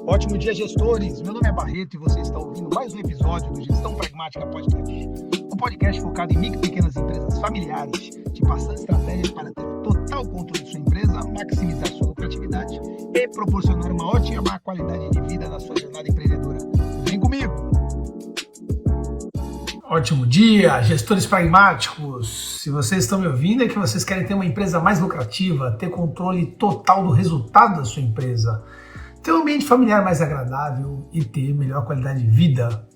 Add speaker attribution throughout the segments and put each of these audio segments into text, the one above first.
Speaker 1: Ótimo dia, gestores! Meu nome é Barreto e você está ouvindo mais um episódio do Gestão Pragmática Podcast. Um podcast focado em micro e pequenas empresas familiares, te passando estratégias para ter total controle de sua empresa, maximizar sua lucratividade e proporcionar uma ótima qualidade de vida na sua jornada empreendedora. Vem comigo! Ótimo dia, gestores pragmáticos! Se vocês estão me ouvindo é que vocês querem ter uma empresa mais lucrativa, ter controle total do resultado da sua empresa, ter um ambiente familiar mais agradável e ter melhor qualidade de vida.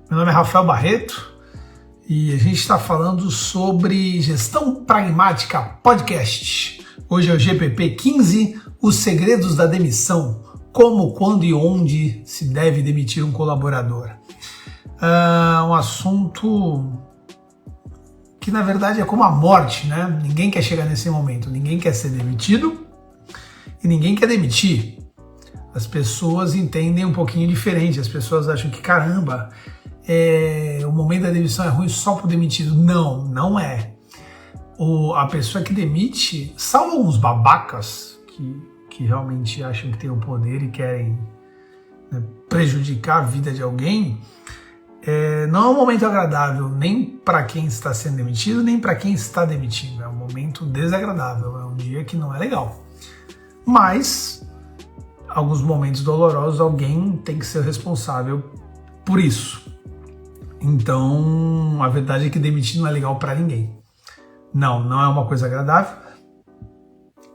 Speaker 1: Meu nome é Rafael Barreto e a gente está falando sobre Gestão Pragmática Podcast. Hoje é o GPP 15, Os Segredos da Demissão, como, quando e onde se deve demitir um colaborador. Um assunto que na verdade é como a morte, né? Ninguém quer chegar nesse momento, ninguém quer ser demitido e ninguém quer demitir. As pessoas entendem um pouquinho diferente, as pessoas acham que caramba, o momento da demissão é ruim só pro demitido. Não, não é. A pessoa que demite, salvo alguns babacas que realmente acham que tem o poder e querem, né, prejudicar a vida de alguém, não é um momento agradável nem para quem está sendo demitido, nem para quem está demitindo. É um momento desagradável, é um dia que não é legal. Mas alguns momentos dolorosos, alguém tem que ser responsável por isso. Então, a verdade é que demitir não é legal para ninguém. Não é uma coisa agradável.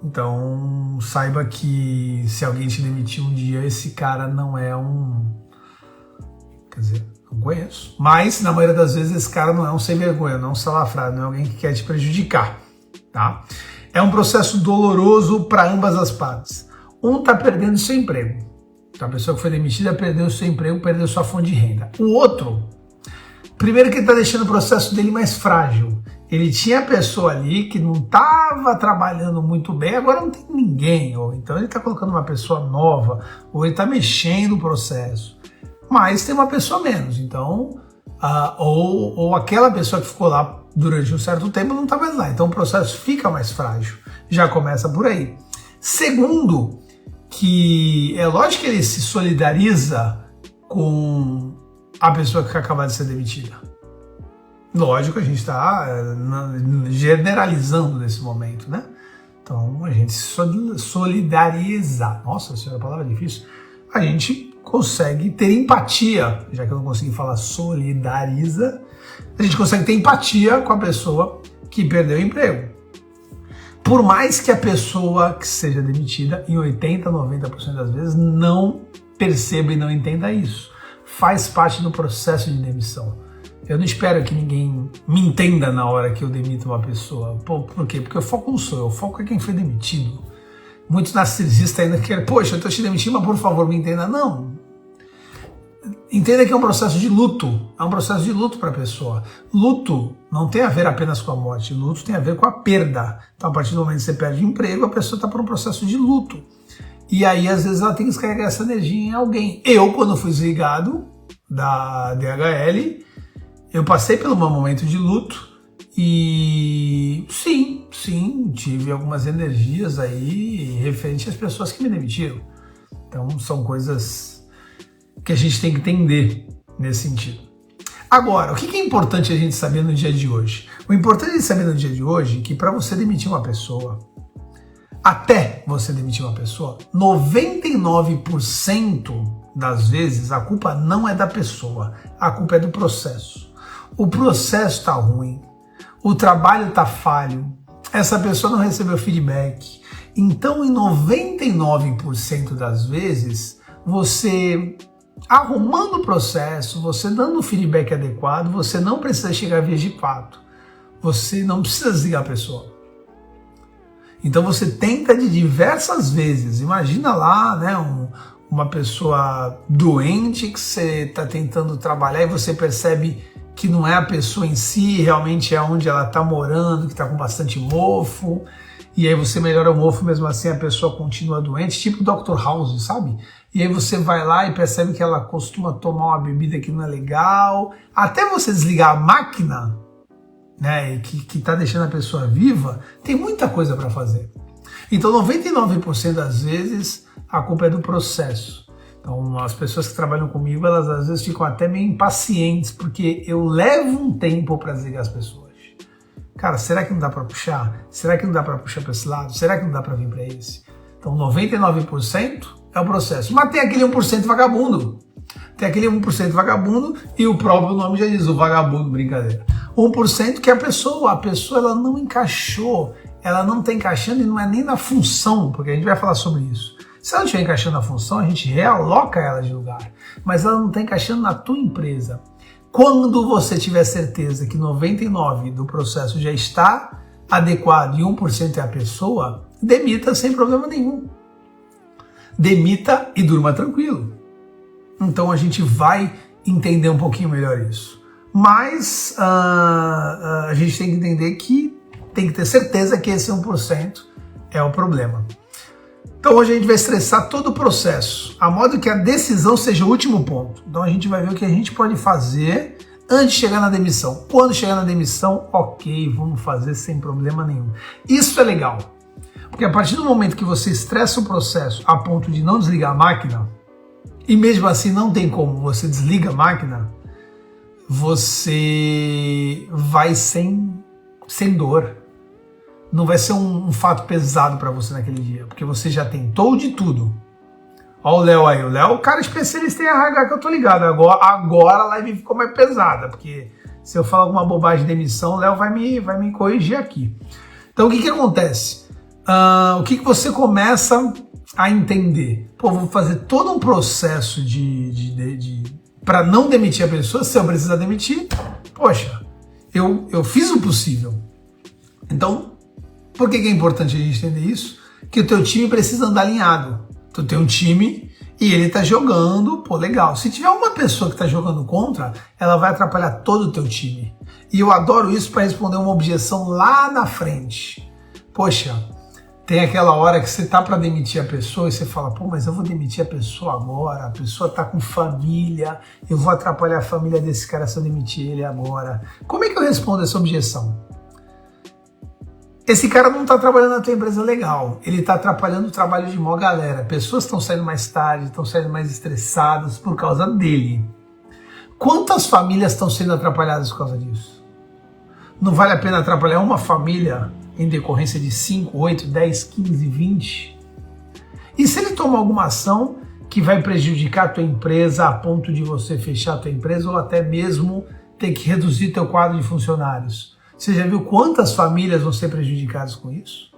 Speaker 1: Então, saiba que se alguém te demitir um dia, esse cara não é quer dizer, não conheço. Mas, na maioria das vezes, esse cara não é um sem vergonha, não é um salafrado, não é alguém que quer te prejudicar, tá? É um processo doloroso para ambas as partes. Um está perdendo seu emprego. Então, a pessoa que foi demitida perdeu seu emprego, perdeu sua fonte de renda. O outro, primeiro que ele está deixando o processo dele mais frágil. Ele tinha a pessoa ali que não estava trabalhando muito bem, agora não tem ninguém. Ou então ele está colocando uma pessoa nova, ou ele está mexendo o processo. Mas tem uma pessoa menos. Então, ou aquela pessoa que ficou lá durante um certo tempo não está mais lá. Então o processo fica mais frágil. Já começa por aí. Segundo, que é lógico que ele se solidariza com a pessoa que acaba de ser demitida. Lógico, a gente está generalizando nesse momento, né? Então, a gente se solidariza. Nossa senhora, a palavra é difícil. A gente consegue ter empatia, já que eu não consegui falar solidariza, a gente consegue ter empatia com a pessoa que perdeu o emprego. Por mais que a pessoa que seja demitida, em 80%, 90% das vezes, não perceba e não entenda isso. Faz parte do processo de demissão. Eu não espero que ninguém me entenda na hora que eu demito uma pessoa. Por quê? Porque o foco não sou eu, o foco é quem foi demitido. Muitos narcisistas ainda querem, poxa, eu estou te demitindo, mas por favor me entenda. Não. Entenda que é um processo de luto. É um processo de luto para a pessoa. Luto não tem a ver apenas com a morte. Luto tem a ver com a perda. Então, a partir do momento que você perde emprego, a pessoa está por um processo de luto. E aí, às vezes, ela tem que descarregar essa energia em alguém. Eu, quando fui desligado da DHL, eu passei pelo meu momento de luto e sim, tive algumas energias aí referente às pessoas que me demitiram. Então, são coisas que a gente tem que entender nesse sentido. Agora, o que é importante a gente saber no dia de hoje? O importante a gente saber no dia de hoje é que para você demitir uma pessoa, até você demitir uma pessoa, 99% das vezes a culpa não é da pessoa, a culpa é do processo. O processo está ruim, o trabalho está falho, essa pessoa não recebeu feedback. Então, em 99% das vezes, você arrumando o processo, você dando o feedback adequado, você não precisa chegar a vias de fato. Você não precisa desligar a pessoa. Então você tenta de diversas vezes. Imagina lá, né, uma pessoa doente que você está tentando trabalhar e você percebe que não é a pessoa em si, realmente é onde ela está morando, que está com bastante mofo. E aí você melhora o mofo, mesmo assim a pessoa continua doente, tipo Dr. House, sabe? E aí você vai lá e percebe que ela costuma tomar uma bebida que não é legal. Até você desligar a máquina, né, que está deixando a pessoa viva, tem muita coisa para fazer. Então 99% das vezes a culpa é do processo. Então, as pessoas que trabalham comigo, elas às vezes ficam até meio impacientes, porque eu levo um tempo para desligar as pessoas. Cara, será que não dá para puxar? Será que não dá para puxar para esse lado? Será que não dá para vir para esse? Então, 99% é o processo. Mas tem aquele 1% vagabundo. Tem aquele 1% vagabundo e o próprio nome já diz, o vagabundo, brincadeira. 1% que a pessoa ela não encaixou, ela não está encaixando e não é nem na função, porque a gente vai falar sobre isso. Se ela não estiver encaixando na função, a gente realoca ela de lugar, mas ela não está encaixando na tua empresa. Quando você tiver certeza que 99% do processo já está adequado e 1% é a pessoa, demita sem problema nenhum. Demita e durma tranquilo. Então a gente vai entender um pouquinho melhor isso. Mas a gente tem que entender que tem que ter certeza que esse 1% é o problema. Então hoje a gente vai estressar todo o processo, a modo que a decisão seja o último ponto. Então a gente vai ver o que a gente pode fazer antes de chegar na demissão. Quando chegar na demissão, ok, vamos fazer sem problema nenhum. Isso é legal, porque a partir do momento que você estressa o processo a ponto de não desligar a máquina, e mesmo assim não tem como você desliga a máquina, você vai sem dor. Não vai ser um fato pesado para você naquele dia, porque você já tentou de tudo. Olha o Léo aí, o Léo, o cara especialista em RH que eu tô ligado. Agora a live ficou mais pesada, porque se eu falar alguma bobagem de demissão, o Léo vai me corrigir aqui. Então o que acontece? O que você começa a entender? Pô, vou fazer todo um processo para não demitir a pessoa. Se eu precisar demitir, poxa, eu fiz o possível. Então, por que é importante a gente entender isso? Que o teu time precisa andar alinhado. Tu tem um time e ele tá jogando, pô, legal. Se tiver uma pessoa que tá jogando contra, ela vai atrapalhar todo o teu time. E eu adoro isso para responder uma objeção lá na frente. Poxa, tem aquela hora que você tá para demitir a pessoa e você fala, pô, mas eu vou demitir a pessoa agora, a pessoa tá com família, eu vou atrapalhar a família desse cara se eu demitir ele agora. Como é que eu respondo essa objeção? Esse cara não está trabalhando na tua empresa legal, ele está atrapalhando o trabalho de mó galera. Pessoas estão saindo mais tarde, estão saindo mais estressadas por causa dele. Quantas famílias estão sendo atrapalhadas por causa disso? Não vale a pena atrapalhar uma família em decorrência de 5, 8, 10, 15, 20? E se ele tomar alguma ação que vai prejudicar a tua empresa a ponto de você fechar a tua empresa ou até mesmo ter que reduzir teu quadro de funcionários? Você já viu quantas famílias vão ser prejudicadas com isso?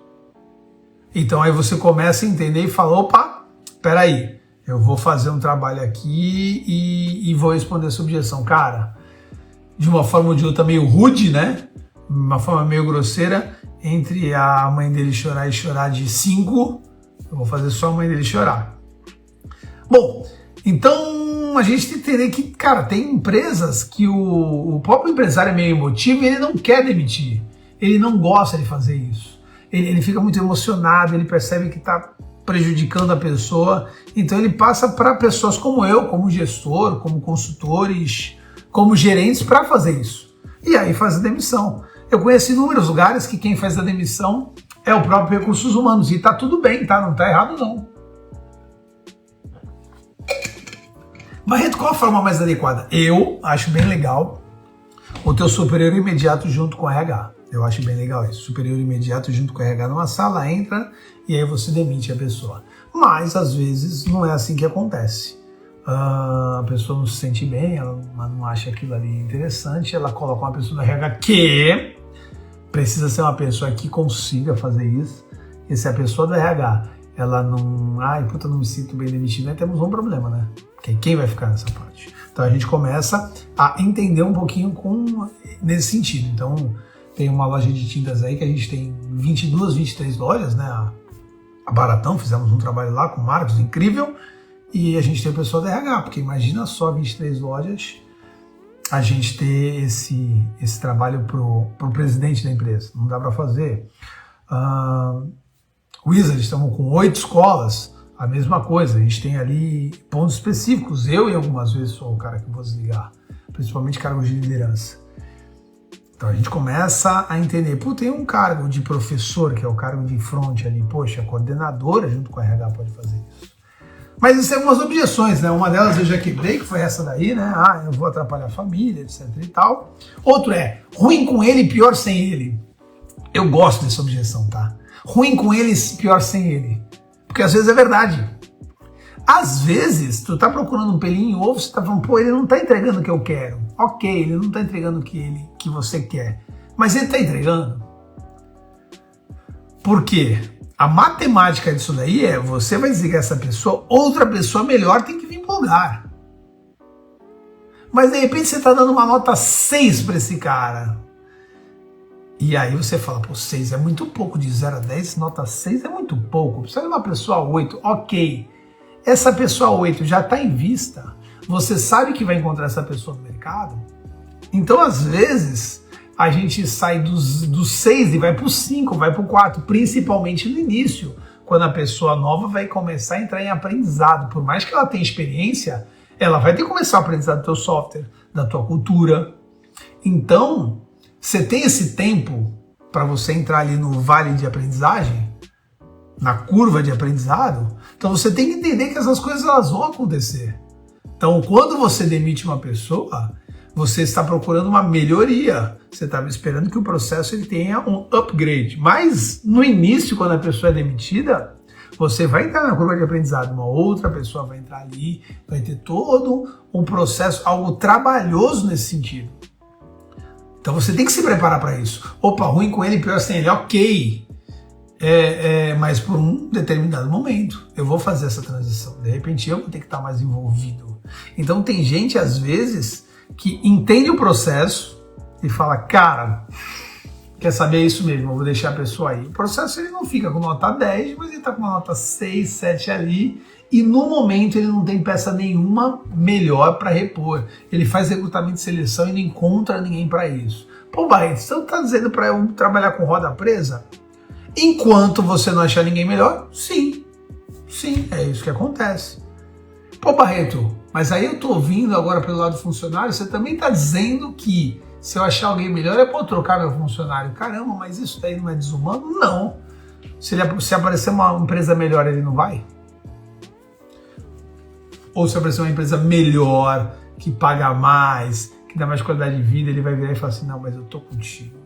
Speaker 1: Então aí você começa a entender e fala, opa, peraí, eu vou fazer um trabalho aqui e vou responder essa objeção. Cara, de uma forma ou de outra meio rude, né? Uma forma meio grosseira, entre a mãe dele chorar e chorar de 5, eu vou fazer só a mãe dele chorar. Bom, então a gente tem que entender que, cara, tem empresas que o próprio empresário é meio emotivo e ele não quer demitir. Ele não gosta de fazer isso. Ele fica muito emocionado, ele percebe que está prejudicando a pessoa. Então ele passa para pessoas como eu, como gestor, como consultores, como gerentes para fazer isso. E aí faz a demissão. Eu conheço inúmeros lugares que quem faz a demissão é o próprio Recursos Humanos. E tá tudo bem, tá? Não tá errado não. Barreto, qual a forma mais adequada? Eu acho bem legal o teu superior imediato junto com o RH. Eu acho bem legal isso. Superior imediato junto com o RH numa sala, entra e aí você demite a pessoa. Mas, às vezes, não é assim que acontece. A pessoa não se sente bem, ela não acha aquilo ali interessante, ela coloca uma pessoa do RH que precisa ser uma pessoa que consiga fazer isso. E se a pessoa do RH, ela não... Ai, puta, não me sinto bem demitido, né? Temos um problema, né? Quem vai ficar nessa parte? Então a gente começa a entender um pouquinho nesse sentido. Então tem uma loja de tintas aí que a gente tem 22, 23 lojas, né? A Baratão, fizemos um trabalho lá com o Marcos, incrível, e a gente tem o pessoal da RH, porque imagina só 23 lojas, a gente ter esse trabalho pro presidente da empresa. Não dá para fazer. Wizard, estamos com 8 escolas, a mesma coisa, a gente tem ali pontos específicos. Eu e algumas vezes sou o cara que vou desligar, principalmente cargos de liderança. Então a gente começa a entender, pô, tem um cargo de professor, que é o cargo de front ali, poxa, a coordenadora junto com a RH pode fazer isso. Mas isso é algumas objeções, né? Uma delas eu já quebrei, que foi essa daí, né? Ah, eu vou atrapalhar a família, etc e tal. Outro é, ruim com ele, pior sem ele. Eu gosto dessa objeção, tá? Ruim com ele, pior sem ele. Porque às vezes é verdade. Às vezes, tu tá procurando um pelinho em ovo, você tá falando, pô, ele não tá entregando o que eu quero. Ok, ele não tá entregando o que você quer. Mas ele tá entregando. Por quê? A matemática disso daí é, você vai dizer que essa pessoa, outra pessoa melhor tem que vir pro lugar. Mas de repente você tá dando uma nota 6 para esse cara. E aí você fala, pô, 6 é muito pouco, de 0 a 10, nota 6 é muito pouco. Precisa de uma pessoa 8, ok. Essa pessoa 8 já está em vista, você sabe que vai encontrar essa pessoa no mercado. Então, às vezes, a gente sai dos 6 e vai para o 5, vai para o 4, principalmente no início, quando a pessoa nova vai começar a entrar em aprendizado. Por mais que ela tenha experiência, ela vai ter que começar a aprendizado do teu software, da tua cultura. Então, você tem esse tempo para você entrar ali no vale de aprendizagem, na curva de aprendizado, então você tem que entender que essas coisas elas vão acontecer. Então, quando você demite uma pessoa, você está procurando uma melhoria. Você está esperando que o processo ele tenha um upgrade. Mas no início, quando a pessoa é demitida, você vai entrar na curva de aprendizado, uma outra pessoa vai entrar ali, vai ter todo um processo, algo trabalhoso nesse sentido. Então você tem que se preparar para isso. Opa, ruim com ele, pior sem ele, ok. Mas por um determinado momento eu vou fazer essa transição. De repente eu vou ter que estar mais envolvido. Então tem gente, às vezes, que entende o processo e fala, cara, quer saber, é isso mesmo, eu vou deixar a pessoa aí. O processo ele não fica com nota 10, mas ele está com uma nota 6, 7 ali, e no momento ele não tem peça nenhuma melhor para repor. Ele faz recrutamento de seleção e não encontra ninguém para isso. Pô, Barreto, você está dizendo para eu trabalhar com roda presa? Enquanto você não achar ninguém melhor, sim, é isso que acontece. Pô, Barreto, mas aí eu tô ouvindo agora pelo lado do funcionário, você também tá dizendo que se eu achar alguém melhor é pra eu trocar meu funcionário. Caramba, mas isso daí não é desumano? Não. Se aparecer uma empresa melhor, ele não vai? Ou se aparecer uma empresa melhor, que paga mais, que dá mais qualidade de vida, ele vai virar e falar assim, não, mas eu tô contigo.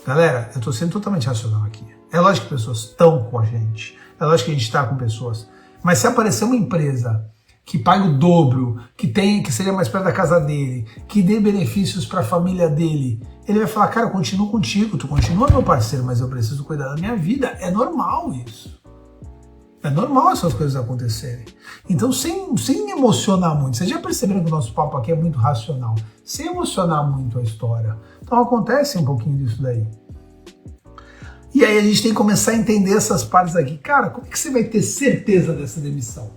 Speaker 1: Galera, eu estou sendo totalmente racional aqui. É lógico que pessoas estão com a gente. É lógico que a gente está com pessoas. Mas se aparecer uma empresa que pague o dobro, que seja mais perto da casa dele, que dê benefícios para a família dele, ele vai falar, cara, eu continuo contigo, tu continua meu parceiro, mas eu preciso cuidar da minha vida. É normal isso. É normal essas coisas acontecerem. Então, sem emocionar muito. Vocês já perceberam que o nosso papo aqui é muito racional. Sem emocionar muito a história. Então, acontece um pouquinho disso daí. E aí a gente tem que começar a entender essas partes aqui. Cara, como é que você vai ter certeza dessa demissão?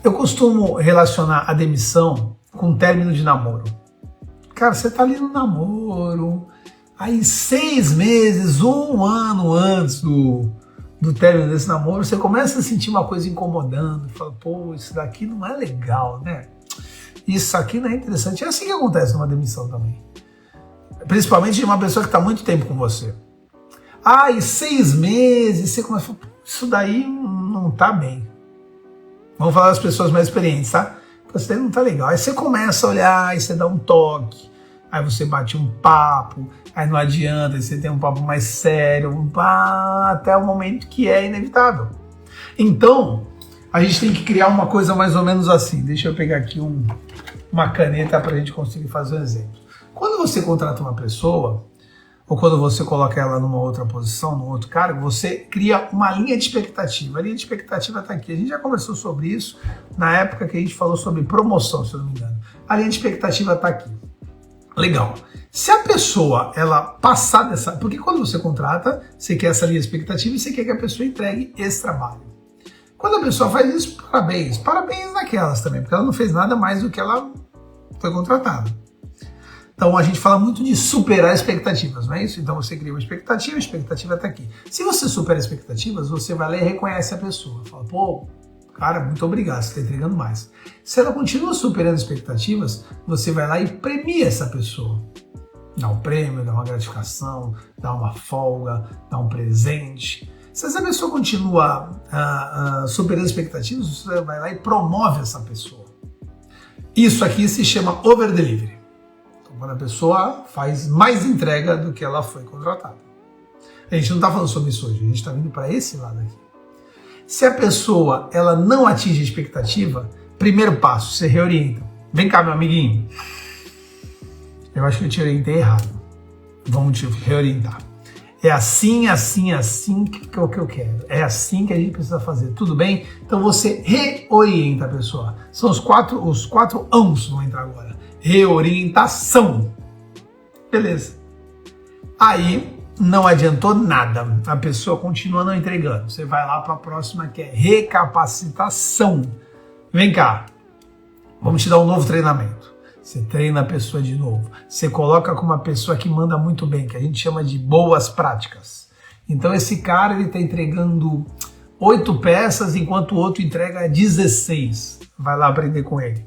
Speaker 1: Eu costumo relacionar a demissão com o término de namoro. Cara, você tá ali no namoro, aí 6 meses, 1 ano antes do término desse namoro, você começa a sentir uma coisa incomodando, fala, pô, isso daqui não é legal, né? Isso aqui não é interessante. É assim que acontece numa demissão também. Principalmente de uma pessoa que está muito tempo com você. E 6 meses, você começa a falar, isso daí não tá bem. Vamos falar das pessoas mais experientes, tá? Isso daí não tá legal. Aí você começa a olhar, aí você dá um toque, aí você bate um papo, aí não adianta, aí você tem um papo mais sério, até o momento que é inevitável. Então, a gente tem que criar uma coisa mais ou menos assim. Deixa eu pegar aqui uma caneta para a gente conseguir fazer um exemplo. Quando você contrata uma pessoa, ou quando você coloca ela numa outra posição, num outro cargo, você cria uma linha de expectativa. A linha de expectativa está aqui. A gente já conversou sobre isso na época que a gente falou sobre promoção, se eu não me engano. A linha de expectativa está aqui. Legal. Se a pessoa, ela passar dessa... Porque quando você contrata, você quer essa linha de expectativa e você quer que a pessoa entregue esse trabalho. Quando a pessoa faz isso, parabéns. Parabéns naquelas também, porque ela não fez nada mais do que ela foi contratada. Então a gente fala muito de superar expectativas, não é isso? Então você cria uma expectativa, a expectativa está aqui. Se você supera expectativas, você vai lá e reconhece a pessoa. Fala, pô, cara, muito obrigado, você está entregando mais. Se ela continua superando expectativas, você vai lá e premia essa pessoa. Dá um prêmio, dá uma gratificação, dá uma folga, dá um presente. Se essa pessoa continua superando expectativas, você vai lá e promove essa pessoa. Isso aqui se chama over-delivery. Então, quando a pessoa faz mais entrega do que ela foi contratada. A gente não está falando sobre isso hoje, a gente está vindo para esse lado aqui. Se a pessoa ela não atinge a expectativa, primeiro passo, você reorienta. Vem cá, meu amiguinho. Eu acho que eu te orientei errado. Vamos te reorientar. É assim, assim, assim que é o que eu quero. É assim que a gente precisa fazer. Tudo bem? Então você reorienta a pessoa. São os quatro ãos vão entrar agora. Reorientação. Beleza. Aí não adiantou nada. A pessoa continua não entregando. Você vai lá para a próxima que é recapacitação. Vem cá. Vamos te dar um novo treinamento. Você treina a pessoa de novo. Você coloca com uma pessoa que manda muito bem, que a gente chama de boas práticas. Então esse cara ele está entregando 8 peças, enquanto o outro entrega 16. Vai lá aprender com ele.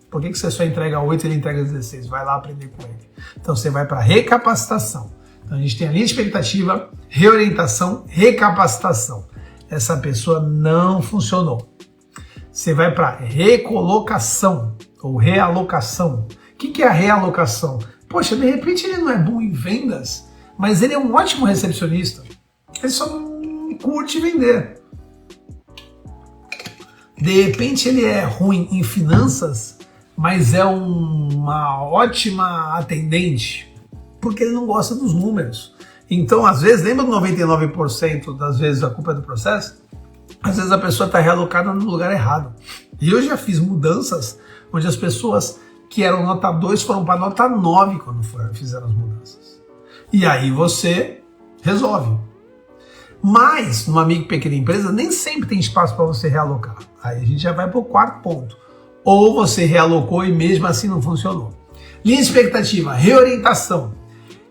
Speaker 1: Por que você só entrega 8 e ele entrega 16? Vai lá aprender com ele. Então você vai para recapacitação. Então a gente tem a linha de expectativa, reorientação, recapacitação. Essa pessoa não funcionou. Você vai para recolocação ou realocação. O que é a realocação? Poxa, de repente ele não é bom em vendas, mas ele é um ótimo recepcionista. Ele só não curte vender. De repente ele é ruim em finanças, mas é uma ótima atendente, porque ele não gosta dos números. Então, às vezes, lembra do 99% das vezes a culpa é do processo? Às vezes a pessoa está realocada no lugar errado. E eu já fiz mudanças onde as pessoas que eram nota 2 foram para nota 9 quando fizeram as mudanças. E aí você resolve. Mas, numa micro e pequena empresa, nem sempre tem espaço para você realocar. Aí a gente já vai para o quarto ponto. Ou você realocou e mesmo assim não funcionou. Linha de expectativa, reorientação,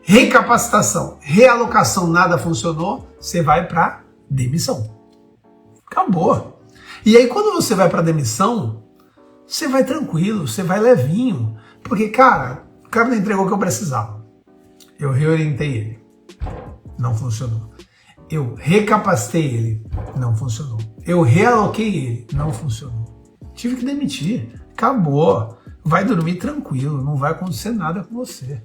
Speaker 1: recapacitação, realocação, nada funcionou, você vai para demissão. Acabou. E aí quando você vai para demissão, você vai tranquilo, você vai levinho. Porque, cara, o cara não entregou o que eu precisava. Eu reorientei ele. Não funcionou. Eu recapacitei ele. Não funcionou. Eu realoquei ele. Não funcionou. Tive que demitir. Acabou. Vai dormir tranquilo. Não vai acontecer nada com você.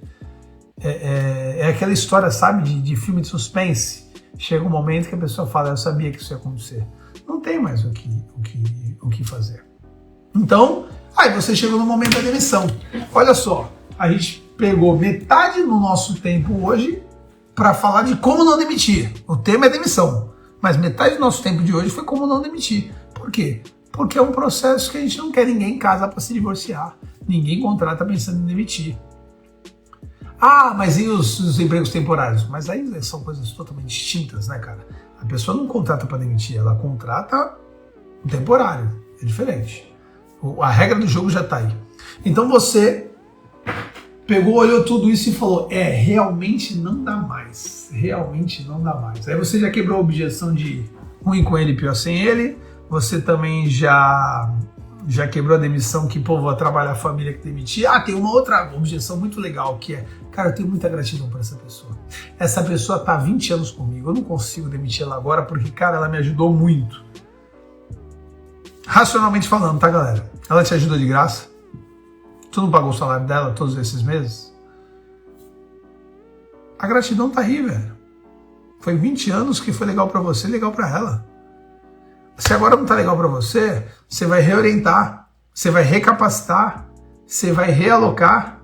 Speaker 1: É aquela história, sabe, de filme de suspense. Chega um momento que a pessoa fala, eu sabia que isso ia acontecer. Não tem mais o que fazer. Então, aí você chegou no momento da demissão. Olha só, a gente pegou metade do nosso tempo hoje para falar de como não demitir. O tema é demissão, mas metade do nosso tempo de hoje foi como não demitir. Por quê? Porque é um processo que a gente não quer ninguém em casa para se divorciar. Ninguém contrata pensando em demitir. Ah, mas e os empregos temporários? Mas aí são coisas totalmente distintas, né, cara? A pessoa não contrata para demitir, ela contrata temporário. É diferente. A regra do jogo já está aí. Então você pegou, olhou tudo isso e falou, realmente não dá mais. Realmente não dá mais. Aí você já quebrou a objeção de ruim com ele, pior sem ele. Você também já quebrou a demissão que, pô, vou trabalhar a família que demitir. Ah, tem uma outra objeção muito legal que é, cara, eu tenho muita gratidão por essa pessoa. Essa pessoa tá há 20 anos comigo, eu não consigo demitir ela agora porque, cara, ela me ajudou muito. Racionalmente falando, tá, galera? Ela te ajudou de graça? Tu não pagou o salário dela todos esses meses? A gratidão tá aí, velho. Foi 20 anos que foi legal pra você, legal pra ela. Se agora não tá legal pra você, você vai reorientar, você vai recapacitar, você vai realocar.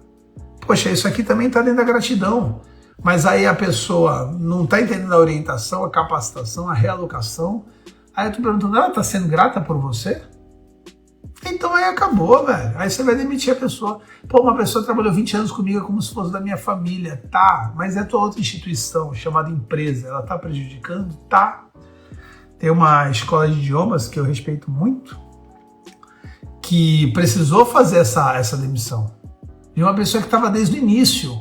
Speaker 1: Poxa, isso aqui também tá dentro da gratidão. Mas aí a pessoa não tá entendendo a orientação, a capacitação, a realocação. Aí eu tô perguntando, ela tá sendo grata por você? Então aí acabou, velho. Aí você vai demitir a pessoa. Pô, uma pessoa trabalhou 20 anos comigo como se fosse da minha família. Tá, mas é tua outra instituição chamada empresa. Ela tá prejudicando? Tá. Tem uma escola de idiomas que eu respeito muito, que precisou fazer essa demissão. De uma pessoa que estava desde o início.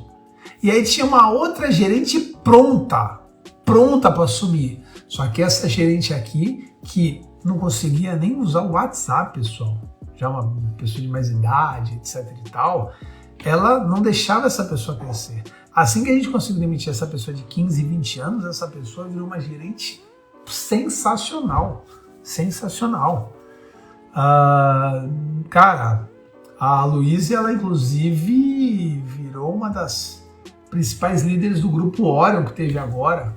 Speaker 1: E aí tinha uma outra gerente pronta para assumir. Só que essa gerente aqui, que não conseguia nem usar o WhatsApp, pessoal, já uma pessoa de mais idade, etc e tal, ela não deixava essa pessoa crescer. Assim que a gente conseguiu demitir essa pessoa de 15, 20 anos, essa pessoa virou uma gerente sensacional, sensacional. Cara, a Luísa, ela inclusive virou uma das principais líderes do grupo Orion que teve agora.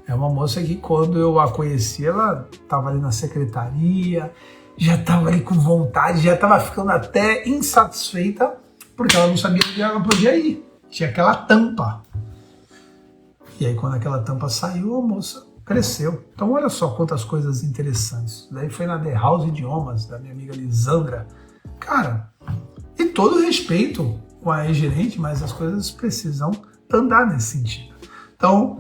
Speaker 1: É uma moça que, quando eu a conheci, ela estava ali na secretaria, já estava ali com vontade, já estava ficando até insatisfeita, porque ela não sabia onde ela podia ir. Tinha aquela tampa. E aí, quando aquela tampa saiu, a moça cresceu. Então, olha só quantas coisas interessantes. Daí foi na The House Idiomas, da minha amiga Lisandra. Cara, e todo respeito com a ex-gerente, mas as coisas precisam andar nesse sentido. Então,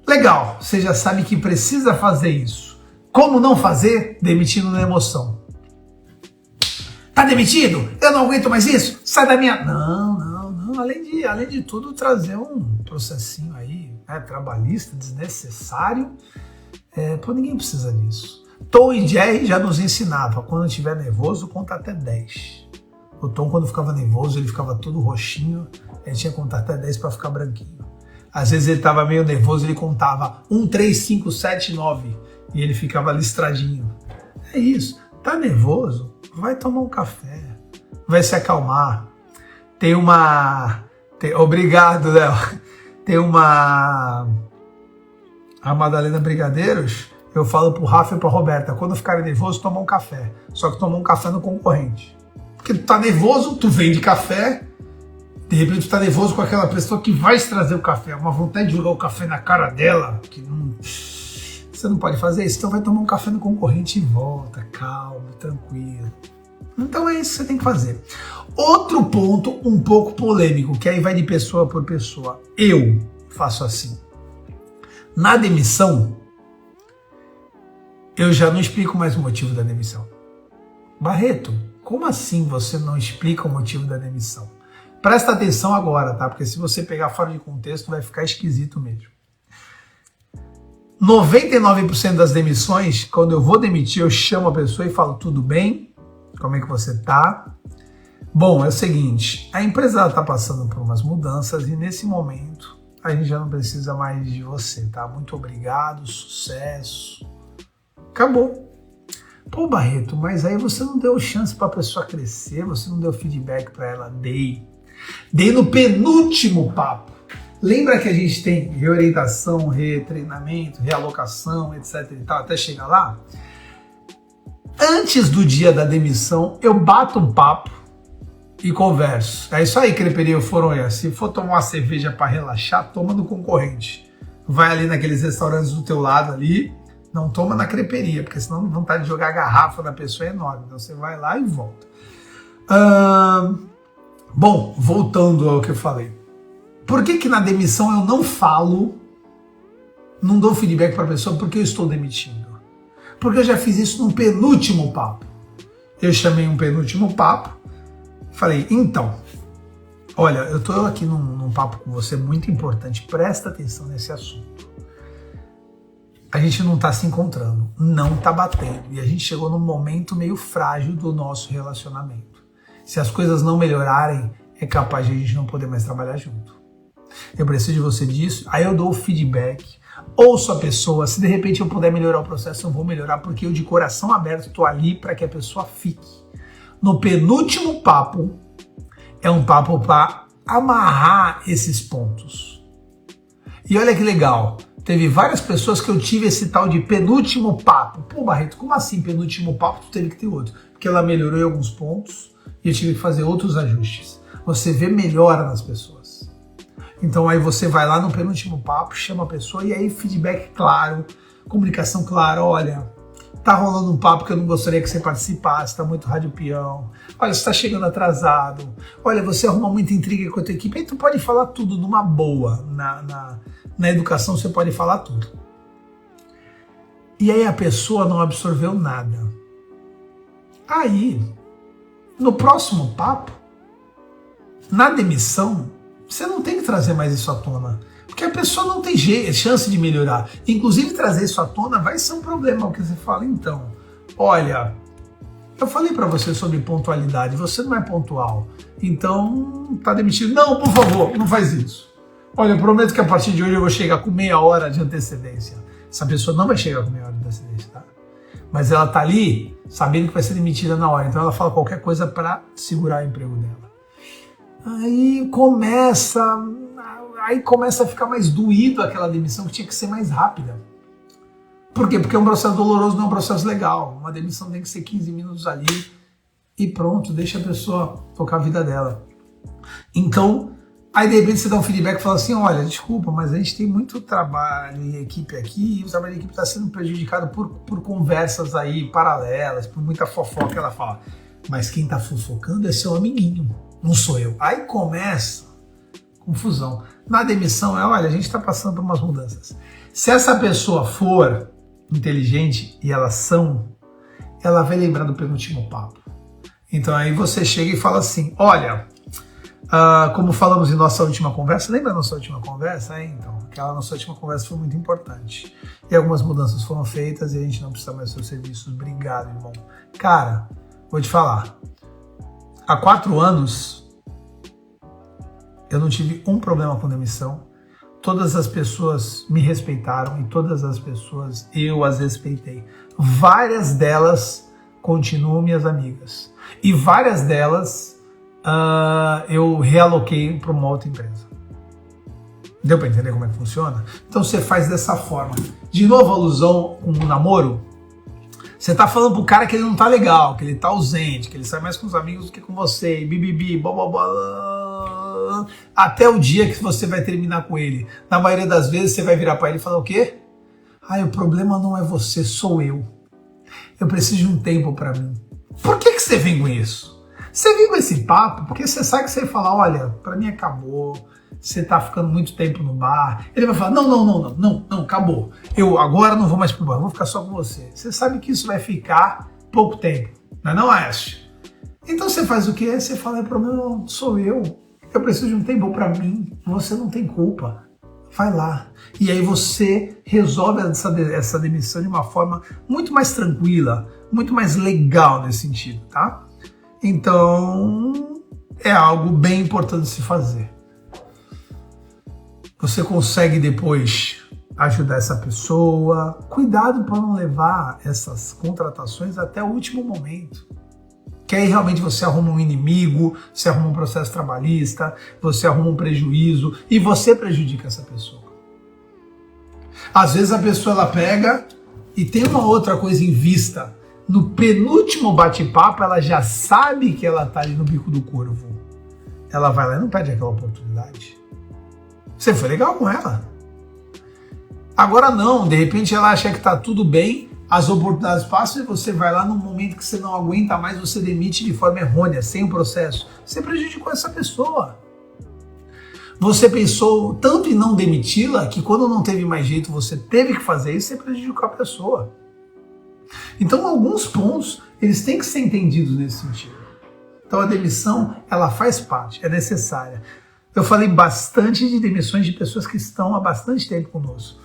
Speaker 1: legal, você já sabe que precisa fazer isso. Como não fazer? Demitindo na emoção. Tá demitido? Eu não aguento mais isso? Sai da minha... Não. Além de tudo, trazer um processinho aí, né, trabalhista, desnecessário. Pô, ninguém precisa disso. Tom e Jerry já nos ensinava, quando estiver nervoso, conta até 10. O Tom, quando ficava nervoso, ele ficava todo roxinho, ele tinha que contar até 10 para ficar branquinho. Às vezes ele estava meio nervoso, ele contava 1, 3, 5, 7, 9 e ele ficava listradinho. É isso. Tá nervoso? Vai tomar um café, vai se acalmar. Obrigado, Léo. A Madalena Brigadeiros, eu falo pro Rafa e pra Roberta, quando ficarem nervoso, toma um café. Só que toma um café no concorrente. Porque tu tá nervoso, tu vende café, de repente tu tá nervoso com aquela pessoa que vai te trazer o café, uma vontade de jogar o café na cara dela, que não... Você não pode fazer isso, então vai tomar um café no concorrente e volta, calmo, tranquilo. Então é isso que você tem que fazer. Outro ponto um pouco polêmico, que aí vai de pessoa por pessoa. Eu faço assim. Na demissão, eu já não explico mais o motivo da demissão. Barreto, como assim você não explica o motivo da demissão? Presta atenção agora, tá? Porque se você pegar fora de contexto, vai ficar esquisito mesmo. 99% das demissões, quando eu vou demitir, eu chamo a pessoa e falo, tudo bem? Como é que você tá? Bom, é o seguinte, a empresa está passando por umas mudanças e nesse momento a gente já não precisa mais de você, tá? Muito obrigado, sucesso. Acabou. Pô, Barreto, mas aí você não deu chance para a pessoa crescer, você não deu feedback para ela. Dei no penúltimo papo. Lembra que a gente tem reorientação, retreinamento, realocação, etc e tal, até chegar lá? Antes do dia da demissão, eu bato um papo e converso. É isso aí, creperia, foram. Se for tomar uma cerveja para relaxar, toma no concorrente. Vai ali naqueles restaurantes do teu lado ali, não toma na creperia, porque senão a vontade de jogar a garrafa na pessoa é enorme. Então você vai lá e volta. Bom, voltando ao que eu falei. Por que na demissão eu não falo, não dou feedback para a pessoa porque eu estou demitindo? Porque eu já fiz isso no penúltimo papo. Eu chamei um penúltimo papo, falei, então, olha, eu estou aqui num papo com você muito importante, presta atenção nesse assunto. A gente não está se encontrando, não está batendo, e a gente chegou num momento meio frágil do nosso relacionamento. Se as coisas não melhorarem, é capaz de a gente não poder mais trabalhar junto. Eu preciso de você disso, aí eu dou o feedback, ouço a pessoa, se de repente eu puder melhorar o processo, eu vou melhorar, porque eu de coração aberto estou ali para que a pessoa fique. No penúltimo papo, é um papo para amarrar esses pontos. E olha que legal, teve várias pessoas que eu tive esse tal de penúltimo papo. Pô, Barreto, como assim penúltimo papo? Tu teve que ter outro. Porque ela melhorou em alguns pontos e eu tive que fazer outros ajustes. Você vê melhora nas pessoas. Então aí você vai lá no penúltimo papo, chama a pessoa e aí feedback claro, comunicação clara, olha, tá rolando um papo que eu não gostaria que você participasse, tá muito rádio peão, olha, você tá chegando atrasado, olha, você arruma muita intriga com a tua equipe, aí tu pode falar tudo numa boa, na educação você pode falar tudo. E aí a pessoa não absorveu nada. Aí, no próximo papo, na demissão, você não tem que trazer mais isso à tona, porque a pessoa não tem chance de melhorar. Inclusive, trazer isso à tona vai ser um problema, porque você fala, então, olha, eu falei para você sobre pontualidade, você não é pontual, então tá demitido. Não, por favor, não faz isso. Olha, eu prometo que a partir de hoje eu vou chegar com meia hora de antecedência. Essa pessoa não vai chegar com meia hora de antecedência, tá? Mas ela tá ali sabendo que vai ser demitida na hora, então ela fala qualquer coisa para segurar o emprego dela. Aí começa a ficar mais doído aquela demissão que tinha que ser mais rápida. Por quê? Porque é um processo doloroso, não é um processo legal. Uma demissão tem que ser 15 minutos ali e pronto, deixa a pessoa tocar a vida dela. Então, aí de repente você dá um feedback e fala assim, olha, desculpa, mas a gente tem muito trabalho em equipe aqui e o trabalho em equipe está sendo prejudicado por conversas aí paralelas, por muita fofoca. Ela fala, mas quem está fofocando é seu amiguinho, não sou eu. Aí começa confusão. Na demissão olha, a gente está passando por umas mudanças. Se essa pessoa for inteligente, e ela vai lembrar do penúltimo papo. Então aí você chega e fala assim, olha, como falamos em nossa última conversa, lembra da nossa última conversa? Então, aquela nossa última conversa foi muito importante. E algumas mudanças foram feitas e a gente não precisa mais dos seus serviços. Obrigado, irmão. Cara, vou te falar, há 4 anos eu não tive um problema com demissão. Todas as pessoas me respeitaram e todas as pessoas eu as respeitei. Várias delas continuam minhas amigas. E várias delas eu realoquei para uma outra empresa. Deu para entender como é que funciona? Então você faz dessa forma. De novo, alusão com o namoro. Você tá falando pro cara que ele não tá legal, que ele tá ausente, que ele sai mais com os amigos do que com você, bibibi, blá, até o dia que você vai terminar com ele. Na maioria das vezes você vai virar para ele e falar o quê? O problema não é você, sou eu. Eu preciso de um tempo para mim. Por que você vem com isso? Você vem com esse papo porque você sabe que você vai falar, olha, para mim acabou, você tá ficando muito tempo no bar. Ele vai falar, não, acabou. Eu agora não vou mais pro bar, vou ficar só com você. Você sabe que isso vai ficar pouco tempo, não é, Aécio? Então você faz o quê? Você fala, o problema sou eu preciso de um tempo para mim, você não tem culpa. Vai lá. E aí você resolve essa demissão de uma forma muito mais tranquila, muito mais legal nesse sentido, tá? Então, é algo bem importante de se fazer. Você consegue depois ajudar essa pessoa. Cuidado para não levar essas contratações até o último momento. Que aí realmente você arruma um inimigo, você arruma um processo trabalhista, você arruma um prejuízo e você prejudica essa pessoa. Às vezes a pessoa ela pega e tem uma outra coisa em vista. No penúltimo bate-papo ela já sabe que ela está ali no bico do corvo. Ela vai lá e não perde aquela oportunidade. Você foi legal com ela. Agora não, de repente ela acha que está tudo bem, as oportunidades passam e você vai lá no momento que você não aguenta mais, você demite de forma errônea, sem o processo. Você prejudicou essa pessoa. Você pensou tanto em não demiti-la que quando não teve mais jeito, você teve que fazer isso, você prejudicou a pessoa. Então, alguns pontos, eles têm que ser entendidos nesse sentido. Então, a demissão, ela faz parte, é necessária. Eu falei bastante de demissões de pessoas que estão há bastante tempo conosco.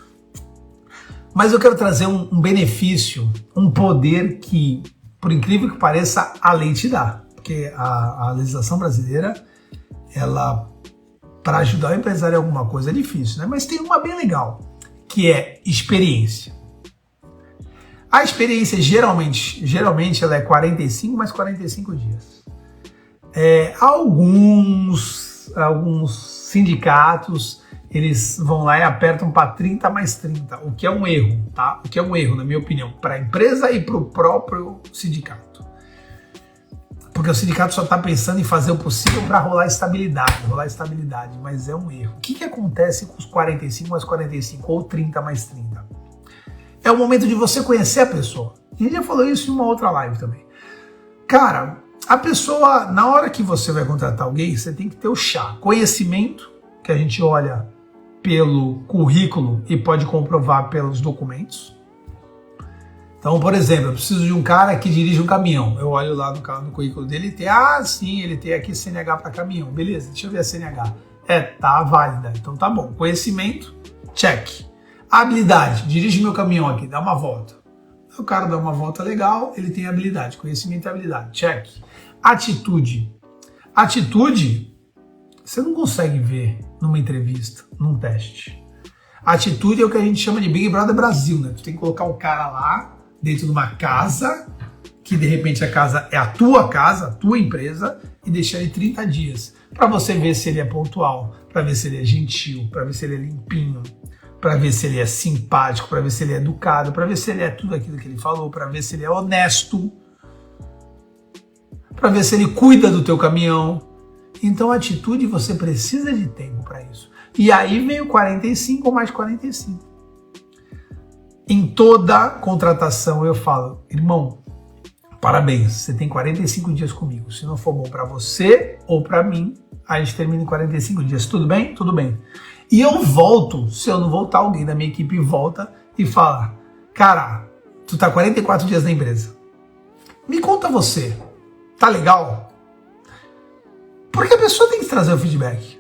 Speaker 1: Mas eu quero trazer um benefício, um poder que, por incrível que pareça, a lei te dá. Porque a legislação brasileira, ela, para ajudar o empresário em alguma coisa é difícil, né? Mas tem uma bem legal, que é experiência. A experiência, geralmente ela é 45 mais 45 dias. Alguns sindicatos, eles vão lá e apertam para 30 mais 30, o que é um erro, tá? O que é um erro, na minha opinião, para a empresa e para o próprio sindicato. Porque o sindicato só está pensando em fazer o possível para rolar estabilidade, mas é um erro. O que acontece com os 45 mais 45 ou 30 mais 30? É o momento de você conhecer a pessoa. A gente já falou isso em uma outra live também. Cara, a pessoa, na hora que você vai contratar alguém, você tem que ter o chá. Conhecimento, que a gente olha pelo currículo e pode comprovar pelos documentos. Então, por exemplo, eu preciso de um cara que dirige um caminhão. Eu olho lá no currículo dele e tem, sim, ele tem aqui CNH para caminhão. Beleza, deixa eu ver a CNH. Tá válida, então tá bom. Conhecimento, check. Habilidade, dirige meu caminhão aqui, dá uma volta. O cara dá uma volta legal, ele tem habilidade. Conhecimento e habilidade, check. Atitude. Atitude, você não consegue ver numa entrevista, num teste. Atitude é o que a gente chama de Big Brother Brasil, né? Tu tem que colocar um cara lá dentro de uma casa, que de repente a casa é a tua empresa, e deixar ele 30 dias para você ver se ele é pontual, para ver se ele é gentil, para ver se ele é limpinho, para ver se ele é simpático, para ver se ele é educado, para ver se ele é tudo aquilo que ele falou, para ver se ele é honesto, para ver se ele cuida do teu caminhão. Então, atitude, você precisa de tempo para isso. E aí vem o 45 ou mais 45. Em toda contratação eu falo, irmão, parabéns, você tem 45 dias comigo. Se não for bom para você ou para mim, a gente termina em 45 dias. Tudo bem? Tudo bem. E eu volto, se eu não voltar, alguém da minha equipe volta e fala, cara, tu tá 44 dias na empresa. Me conta você, tá legal? Porque a pessoa tem que trazer o feedback.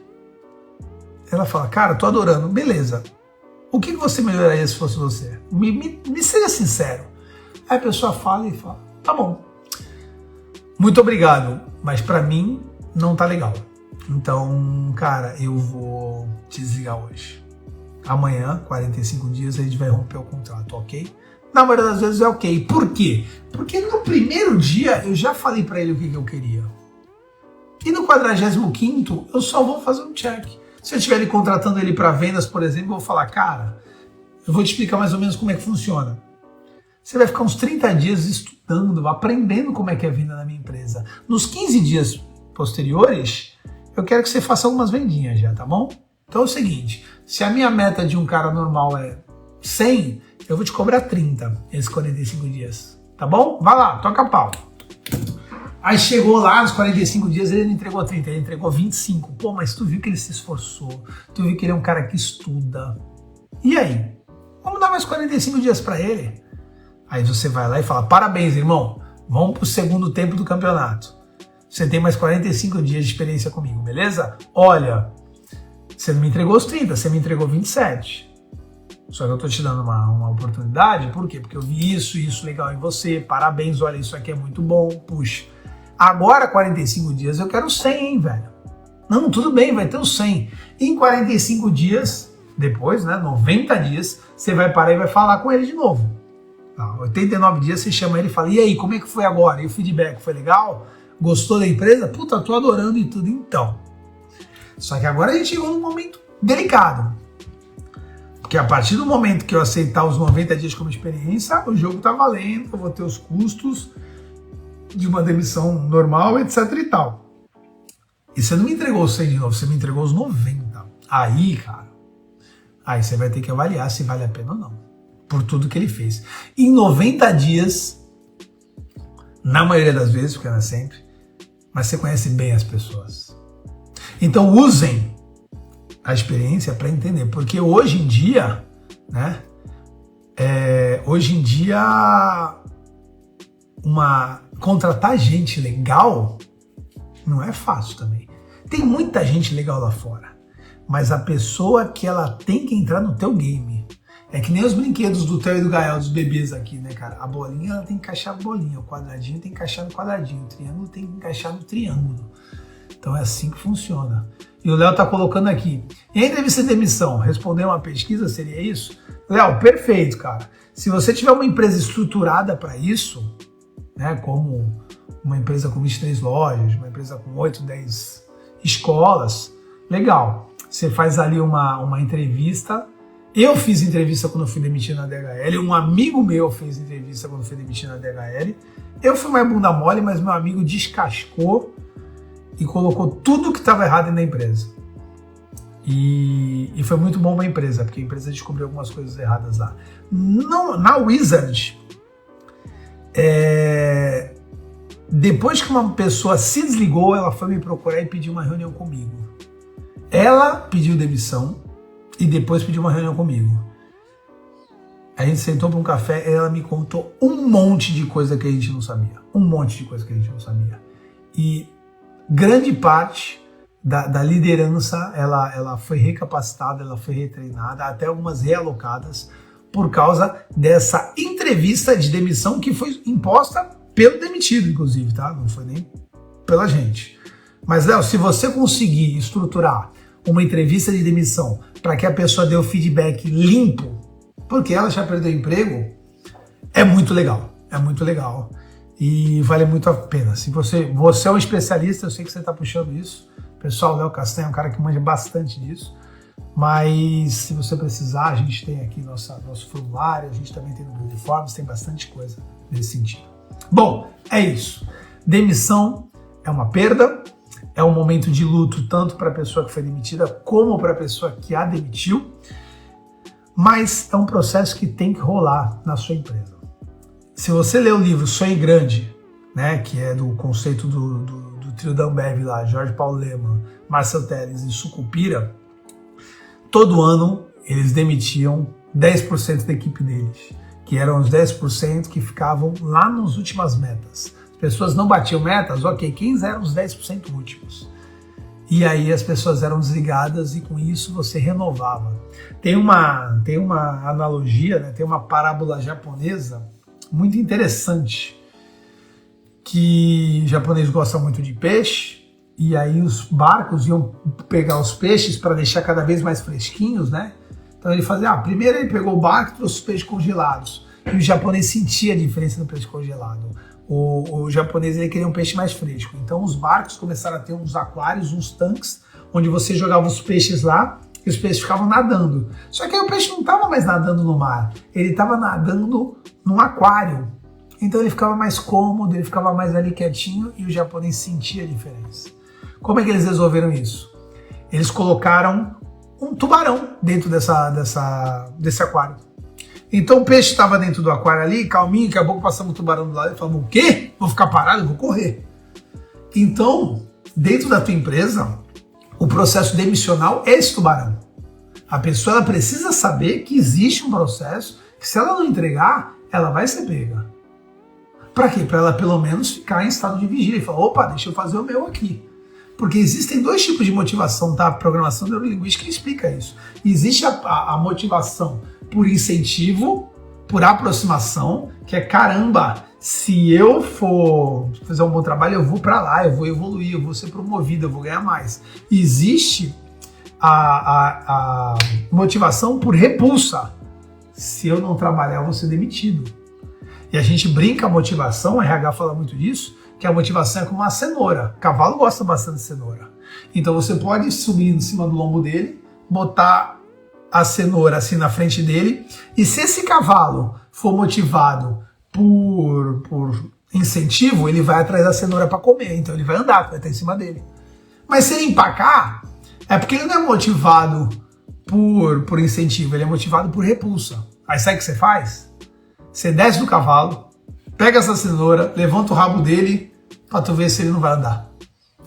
Speaker 1: Ela fala, cara, tô adorando, beleza. O que você melhoraria se fosse você? Me seja sincero. Aí a pessoa fala e fala, tá bom. Muito obrigado, mas pra mim não tá legal. Então, cara, eu vou te desligar hoje. Amanhã, 45 dias, a gente vai romper o contrato, ok? Na maioria das vezes é ok. Por quê? Porque no primeiro dia eu já falei pra ele o que eu queria. E no 45º eu só vou fazer um check. Se eu estiver ele contratando ele para vendas, por exemplo, eu vou falar, cara, eu vou te explicar mais ou menos como é que funciona. Você vai ficar uns 30 dias estudando, aprendendo como é que é a venda na minha empresa. Nos 15 dias posteriores, eu quero que você faça algumas vendinhas já, tá bom? Então é o seguinte, se a minha meta de um cara normal é 100, eu vou te cobrar 30 esses 45 dias, tá bom? Vai lá, toca pau. Aí chegou lá, nos 45 dias, ele não entregou 30, ele entregou 25. Pô, mas tu viu que ele se esforçou, tu viu que ele é um cara que estuda. E aí? Vamos dar mais 45 dias pra ele? Aí você vai lá e fala, parabéns, irmão, vamos pro segundo tempo do campeonato. Você tem mais 45 dias de experiência comigo, beleza? Olha, você não me entregou os 30, você me entregou 27. Só que eu tô te dando uma oportunidade, por quê? Porque eu vi isso legal em você, parabéns, olha, isso aqui é muito bom, puxa. Agora, 45 dias, eu quero 100, hein, velho? Não, tudo bem, vai ter os 100. Em 45 dias, depois, né, 90 dias, você vai parar e vai falar com ele de novo. Tá, 89 dias, você chama ele e fala, e aí, como é que foi agora? E o feedback foi legal? Gostou da empresa? Puta, tô adorando e tudo, então. Só que agora a gente chegou num momento delicado. Porque a partir do momento que eu aceitar os 90 dias como experiência, o jogo tá valendo, eu vou ter os custos de uma demissão normal, etc e tal. E você não me entregou os 100 de novo, você me entregou os 90. Aí, cara, aí você vai ter que avaliar se vale a pena ou não. Por tudo que ele fez. Em 90 dias, na maioria das vezes, porque não é sempre, mas você conhece bem as pessoas. Então usem a experiência para entender. Porque hoje em dia, né? Contratar gente legal não é fácil também. Tem muita gente legal lá fora, mas a pessoa que ela tem que entrar no teu game. É que nem os brinquedos do Theo e do Gael, dos bebês aqui, né, cara? A bolinha, ela tem que encaixar a bolinha, o quadradinho tem que encaixar no quadradinho, o triângulo tem que encaixar no triângulo. Então é assim que funciona. E o Léo tá colocando aqui, em entrevista de demissão, responder uma pesquisa, seria isso? Léo, perfeito, cara. Se você tiver uma empresa estruturada para isso, né, como uma empresa com 23 lojas, uma empresa com 8, 10 escolas, legal. Você faz ali uma entrevista. Eu fiz entrevista quando eu fui demitido na DHL, um amigo meu fez entrevista quando foi demitido na DHL. Eu fui mais bunda mole, mas meu amigo descascou e colocou tudo que estava errado na empresa. E foi muito bom para a empresa, porque a empresa descobriu algumas coisas erradas lá. Na Wizard, depois que uma pessoa se desligou, ela foi me procurar e pediu uma reunião comigo. Ela pediu demissão e depois pediu uma reunião comigo. A gente sentou para um café e ela me contou um monte de coisa que a gente não sabia. Um monte de coisa que a gente não sabia. E grande parte da liderança, ela foi recapacitada, ela foi retreinada, até algumas realocadas, por causa dessa entrevista de demissão que foi imposta pelo demitido, inclusive, tá? Não foi nem pela gente. Mas, Léo, se você conseguir estruturar uma entrevista de demissão para que a pessoa dê o feedback limpo, porque ela já perdeu o emprego, é muito legal. É muito legal. E vale muito a pena. Se você é um especialista, eu sei que você está puxando isso. Pessoal, o Léo Castanho é um cara que manja bastante disso. Mas se você precisar, a gente tem aqui nosso formulário, a gente também tem no Google Forms, tem bastante coisa nesse sentido. Bom, é isso. Demissão é uma perda, é um momento de luto tanto para a pessoa que foi demitida como para a pessoa que a demitiu, mas é um processo que tem que rolar na sua empresa. Se você ler o livro Sonhe Grande, né, que é do conceito do trio da Ambev lá, Jorge Paulo Lemann, Marcel Telles e Sucupira, todo ano eles demitiam 10% da equipe deles, que eram os 10% que ficavam lá nas últimas metas. As pessoas não batiam metas, ok, quem eram os 10% últimos? E aí as pessoas eram desligadas e com isso você renovava. Tem uma analogia, né, tem uma parábola japonesa muito interessante, que o japonês gosta muito de peixe, e aí os barcos iam pegar os peixes para deixar cada vez mais fresquinhos, né? Então ele fazia, primeiro ele pegou o barco e trouxe os peixes congelados, e o japonês sentia a diferença do peixe congelado. O japonês ele queria um peixe mais fresco, então os barcos começaram a ter uns aquários, uns tanques, onde você jogava os peixes lá, e os peixes ficavam nadando. Só que aí o peixe não estava mais nadando no mar, ele estava nadando num aquário. Então ele ficava mais cômodo, ele ficava mais ali quietinho e o japonês sentia a diferença. Como é que eles resolveram isso? Eles colocaram um tubarão dentro desse aquário. Então o peixe estava dentro do aquário ali, calminho, daqui a pouco passamos um tubarão do lado e falamos, o quê? Vou ficar parado? Eu vou correr. Então, dentro da tua empresa, o processo demissional é esse tubarão. A pessoa ela precisa saber que existe um processo que se ela não entregar, ela vai ser pega. Para quê? Para ela pelo menos ficar em estado de vigília e falar, opa, deixa eu fazer o meu aqui. Porque existem dois tipos de motivação, tá? A programação neurolinguística explica isso. Existe a motivação por incentivo, por aproximação, que é caramba, se eu for fazer um bom trabalho, eu vou para lá, eu vou evoluir, eu vou ser promovido, eu vou ganhar mais. Existe a motivação por repulsa. Se eu não trabalhar, eu vou ser demitido. E a gente brinca a motivação, o RH fala muito disso, que a motivação é como uma cenoura. O cavalo gosta bastante de cenoura. Então você pode subir em cima do lombo dele, botar a cenoura assim na frente dele, e se esse cavalo for motivado por incentivo, ele vai atrás da cenoura para comer, então ele vai andar, vai estar em cima dele. Mas se ele empacar, é porque ele não é motivado por incentivo, ele é motivado por repulsa. Aí sabe o que você faz? Você desce do cavalo, pega essa cenoura, levanta o rabo dele para tu ver se ele não vai andar.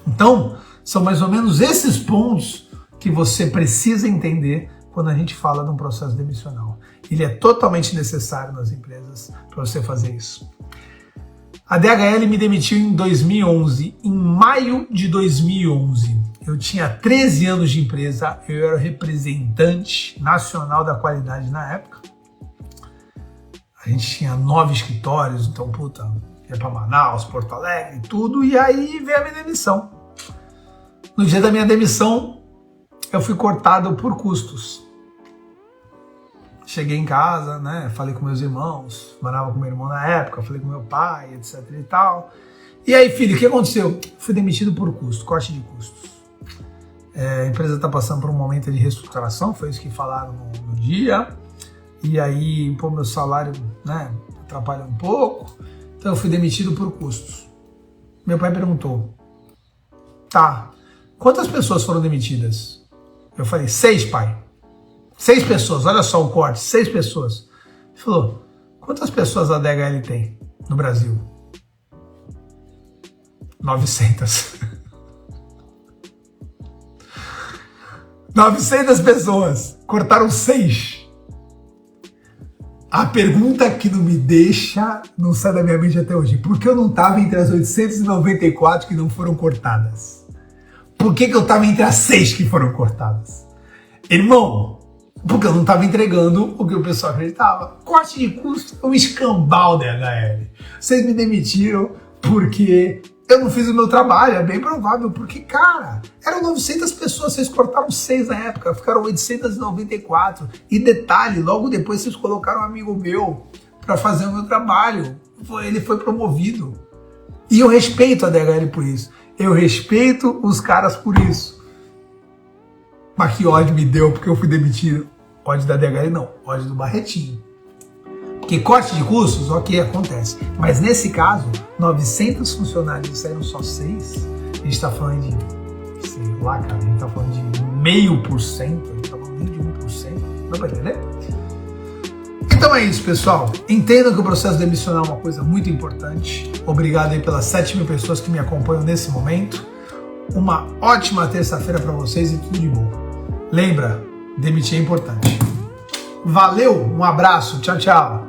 Speaker 1: Então, são mais ou menos esses pontos que você precisa entender quando a gente fala de um processo demissional. Ele é totalmente necessário nas empresas para você fazer isso. A DHL me demitiu em 2011, em maio de 2011. Eu tinha 13 anos de empresa, eu era representante nacional da qualidade na época. A gente tinha 9 escritórios, então, ia para Manaus, Porto Alegre, tudo, e aí veio a minha demissão. No dia da minha demissão, eu fui cortado por custos. Cheguei em casa, né, falei com meus irmãos, morava com meu irmão na época, falei com meu pai, etc e tal. E aí, filho, o que aconteceu? Fui demitido por custo, corte de custos. A empresa está passando por um momento de reestruturação, foi isso que falaram no dia. E aí, meu salário, né, atrapalha um pouco. Então eu fui demitido por custos. Meu pai perguntou, tá, quantas pessoas foram demitidas? Eu falei, 6, pai. 6 pessoas, olha só o corte, 6 pessoas. Ele falou, quantas pessoas a DHL tem no Brasil? 900. 900 pessoas, cortaram 6. A pergunta que não sai da minha mente até hoje, por que eu não estava entre as 894 que não foram cortadas? Por que eu estava entre as 6 que foram cortadas? Irmão, porque eu não estava entregando o que o pessoal acreditava. Corte de custo é um escambau da DHL. Vocês me demitiram porque eu não fiz o meu trabalho, é bem provável, porque, cara, eram 900 pessoas, vocês cortaram 6 na época, ficaram 894. E detalhe, logo depois vocês colocaram um amigo meu para fazer o meu trabalho. Ele foi promovido. E eu respeito a DHL por isso. Eu respeito os caras por isso. Mas que ódio me deu porque eu fui demitido. Ódio da DHL não, ódio do Barretinho. Porque corte de custos, ok, acontece. Mas nesse caso, 900 funcionários e saíram só 6. A gente tá falando de, sei lá, cara, a gente tá falando de 0,5%, a gente tá falando nem de 1%. Dá pra entender? Então é isso, pessoal. Entendam que o processo demissional é uma coisa muito importante. Obrigado aí pelas 7.000 pessoas que me acompanham nesse momento. Uma ótima terça-feira para vocês e tudo de bom. Lembra, demitir é importante. Valeu, um abraço, tchau, tchau.